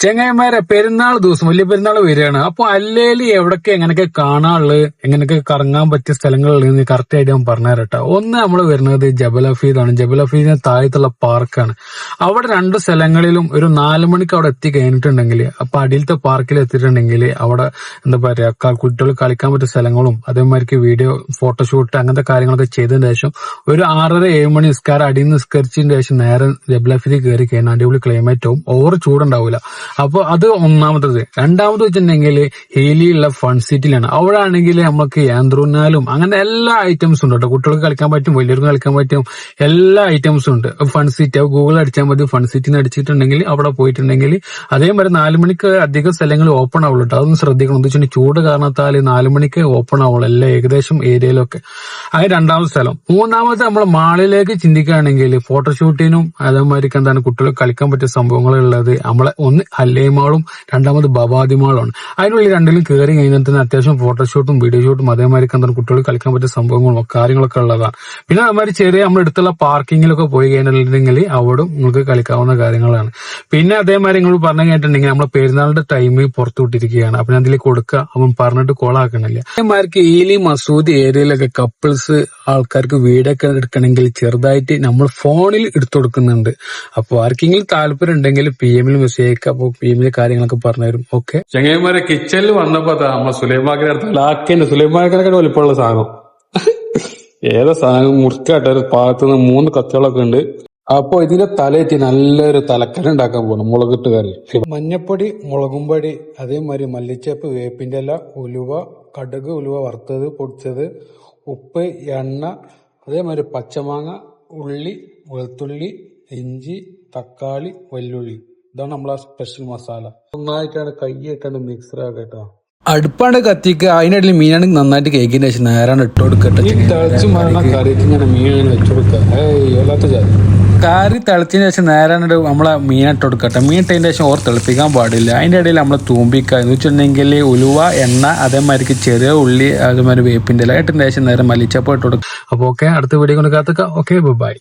ചെങ്ങായിമാരെ പെരുന്നാൾ ദിവസം വലിയ പെരുന്നാൾ വരികയാണ്. അപ്പൊ അല്ലേല് എവിടൊക്കെ എങ്ങനെയൊക്കെ കാണാനുള്ളത്, എങ്ങനെയൊക്കെ കറങ്ങാൻ പറ്റിയ സ്ഥലങ്ങളുള്ളത് കറക്റ്റ് ആയിട്ട് ഞാൻ പറഞ്ഞുതരട്ടെ. ഒന്ന് നമ്മൾ വരുന്നത് ജബൽ ഹഫീദാണ്. ജബൽ ഹഫീദിന് താഴത്തുള്ള പാർക്കാണ്. അവിടെ രണ്ട് സ്ഥലങ്ങളിലും ഒരു 4 മണിക്ക് അവിടെ എത്തി കഴിഞ്ഞിട്ടുണ്ടെങ്കിൽ, അപ്പൊ അടിയിലത്തെ പാർക്കിൽ എത്തിയിട്ടുണ്ടെങ്കിൽ അവിടെ എന്താ പറയാ കുട്ടികൾ കളിക്കാൻ പറ്റിയ സ്ഥലങ്ങളും അതേമാതിരി വീഡിയോ ഫോട്ടോഷൂട്ട് അങ്ങനത്തെ കാര്യങ്ങളൊക്കെ ചെയ്തതിന് ശേഷം ഒരു 6:30-7 മണി നിസ്കാരം അടിയിൽ നിസ്കരിച്ചതിന് ശേഷം നേരെ ജബൽ ഹഫീദിൽ കയറി കഴിഞ്ഞാൽ അടിപൊളി ക്ലൈമറ്റും ഓവർ ചൂടുണ്ടാവില്ല. അപ്പൊ അത് ഒന്നാമത്തത്. രണ്ടാമത് വെച്ചിട്ടുണ്ടെങ്കിൽ ഹേലിയുള്ള ഫൺ സിറ്റിയിലാണ്. അവിടെ ആണെങ്കിൽ നമുക്ക് യാന്ത്രൂനാലും അങ്ങനെ എല്ലാ ഐറ്റംസും ഉണ്ട് കേട്ടോ. കുട്ടികൾക്ക് കളിക്കാൻ പറ്റും, വലിയവർക്ക് കളിക്കാൻ പറ്റും, എല്ലാ ഐറ്റംസും ഉണ്ട്. ഫൺ സിറ്റി ഗൂഗിൾ അടിച്ചാൽ മതി. ഫൺ സിറ്റിന്ന് അടിച്ചിട്ടുണ്ടെങ്കിൽ അവിടെ പോയിട്ടുണ്ടെങ്കിൽ അതേമാതിരി 4 മണിക്ക് അധികം സ്ഥലങ്ങൾ ഓപ്പൺ ആവുള്ളൂ കേട്ടോ. അതൊന്നും ശ്രദ്ധിക്കണം. എന്താ വെച്ചാൽ ചൂട് കാരണത്താൽ 4 മണിക്ക് ഓപ്പൺ ആവുള്ളൂ എല്ലാ ഏകദേശം ഏരിയയിലൊക്കെ. അത് രണ്ടാമത്തെ സ്ഥലം. മൂന്നാമത്തെ നമ്മൾ മാളിലേക്ക് ചിന്തിക്കുകയാണെങ്കിൽ ഫോട്ടോഷൂട്ടിനും അതേമാതിരി എന്താണ് കുട്ടികൾ കളിക്കാൻ പറ്റിയ സംഭവങ്ങളുള്ളത് നമ്മളെ ഒന്ന് ഹല്ലേമാളും രണ്ടാമത് ബവാദി മാളുമാണ്. അതിനുള്ളിൽ രണ്ടിലും കയറി കഴിഞ്ഞാൽ തന്നെ അത്യാവശ്യം ഫോട്ടോഷൂട്ടും വീഡിയോ ഷൂട്ടും അതേമാതിരി എന്താണ് കുട്ടികൾ കളിക്കാൻ പറ്റിയ സംഭവങ്ങളും കാര്യങ്ങളൊക്കെ ഉള്ളതാണ്. പിന്നെ അതേമാതിരി ചെറിയ നമ്മുടെ അടുത്തുള്ള പാർക്കിങ്ങിലൊക്കെ പോയി കഴിഞ്ഞിട്ടുണ്ടെങ്കിൽ അവിടെ നിങ്ങൾക്ക് കളിക്കാവുന്ന കാര്യങ്ങളാണ്. പിന്നെ അതേമാതിരി നിങ്ങൾ പറഞ്ഞു കേട്ടിട്ടുണ്ടെങ്കിൽ നമ്മളെ പെരുന്നാളിന്റെ ടൈമിൽ പുറത്തു വിട്ടിരിക്കുകയാണ്. അപ്പൊ ഞാൻ അതിൽ കൊടുക്കുക, അവൻ പറഞ്ഞിട്ട് കോളാക്കണില്ല. അതേമാതിരി ഈലി മസൂദ് ഏരിയയിലൊക്കെ കപ്പിൾസ് ആൾക്കാർക്ക് വീടൊക്കെ എടുക്കണമെങ്കിൽ ചെറുതായിട്ട് നമ്മൾ ഫോണിൽ എടുത്തു കൊടുക്കുന്നുണ്ട്. അപ്പൊ ആർക്കെങ്കിലും താല്പര്യം ഉണ്ടെങ്കിൽ PM മെസ്സേജ് അയക്കുക. അപ്പൊ PM കാര്യങ്ങളൊക്കെ പറഞ്ഞുതരും. ഓക്കെ ചങ്ങന്മാരെ കിച്ചണിൽ വന്നപ്പോ നമ്മളെ സുലൈമാക്കിന്റെ അടുത്ത് ലാക്കിന്റെ സുലൈമാക്കിനൊക്കെ വലിപ്പമുള്ള സാധനം ഏതാ സാധനം മുറിക്കാട്ടെ ഒരു ഭാഗത്തുനിന്ന് 3 കത്തികളൊക്കെ ഉണ്ട്. അപ്പൊ ഇതിന്റെ തലയേറ്റി നല്ലൊരു തലക്കറി ഉണ്ടാക്കാൻ പോകണം. മുളകിട്ട് കറി, മഞ്ഞപ്പൊടി, മുളകുംപൊടി, അതേമാതിരി മല്ലിച്ചപ്പ്, വേപ്പിന്റെ ഇല, ഉലുവ, കടുക്, ഉലുവ വറുത്തത് പൊടിച്ചത്, ഉപ്പ്, എണ്ണ, അതേമാതിരി പച്ചമാങ്ങ, ഉള്ളി, വെളുത്തുള്ളി, ഇഞ്ചി, തക്കാളി, വെല്ലുള്ളി. ഇതാണ് നമ്മളെ സ്പെഷ്യൽ മസാല. നന്നായിട്ടാണ് കൈയായിട്ടാണ് മിക്സർ ആക്കട്ടോ. അടുപ്പാണ്ട് കത്തിക്കുക. അതിനിടയിൽ മീനാണെങ്കിൽ നന്നായിട്ട് കേക്കിന് ശേഷം നേരാണ് ഇട്ട് കൊടുക്കട്ടെ. കറിക്ക് ഇങ്ങനെ മീൻ വെച്ചു കൊടുക്കുക. കറി തിളച്ചതിന് ശേഷം നേരാണ് നമ്മളെ മീൻ ഇട്ട് കൊടുക്കട്ടെ. മീൻ ഇട്ടതിന് ശേഷം ഓർ തിളപ്പിക്കാൻ പാടില്ല. അതിന്റെ ഇടയിൽ നമ്മളെ തൂമ്പിക്കുക എന്ന് വെച്ചിട്ടുണ്ടെങ്കിൽ ഉലുവ, എണ്ണ, അതേമാതിരി ചെറിയ ഉള്ളി, അതേമാതിരി വേപ്പിന്റെ ഇല ഇട്ടതിന് ശേഷം നേരെ മല്ലിച്ചപ്പ് ഇട്ട് കൊടുക്കുക. അപ്പൊ ഓക്കെ, അടുത്ത വീഡിയോ കൊണ്ട് കാത്തുക. Okay, by.